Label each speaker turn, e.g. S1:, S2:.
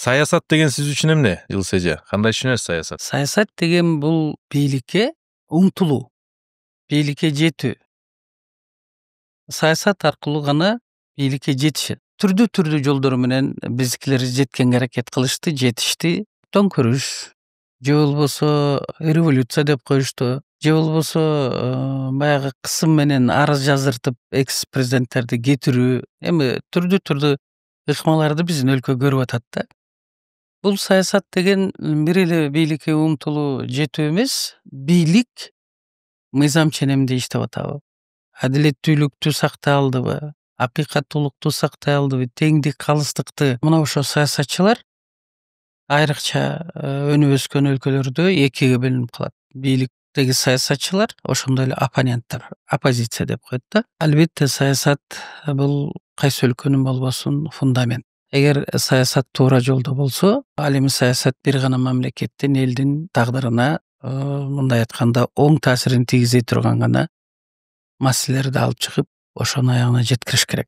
S1: Саясат деген сиз үчүн эмне, Жылыс эже? Кандай түшүнөсүз саясат?
S2: Саясат деген бул бийликке умтулуу, бийликке жетүү. Саясат аркылуу гана бийликке жетишет. Түрдүү жолдору менен биздикилер жеткенге аракет кылышты, жетишти. Төңкөрүш же болбосо революция деп коюшту, же болбосо баягы кысым менен арыз жаздыртып экс президенттерди кетирүү, эми түрдүү ыкмаларды биздин өлкө көрүп атат да. Бул саясат деген бир эле бийликке умтулуу жетүү эмес, бийлик мыйзам ченемде иштеп атабы, адилеттүүлүктү сактай алдыбы, акыйкаттуулукту сактай алдыбы, теңдик, калыстыкты. Мына ошо саясатчылар айрыкча өнүп өскөн өлкөлөрдө экиге бөлүнүп калат. Бийликтеги саясатчылар, ошондой эле оппоненттер, оппозиция деп коет да. Албетте саясат бул кайсы өлкөнүн болбосун фундамент. Эгер саясат туура жолдо болсо, ал эми саясат бир гана мамлекеттин, элдин тагдырына мындай айтканда оң таасирин тийгизе турган гана маселелерди алып чыгып, ошонун аягына жеткириш керек.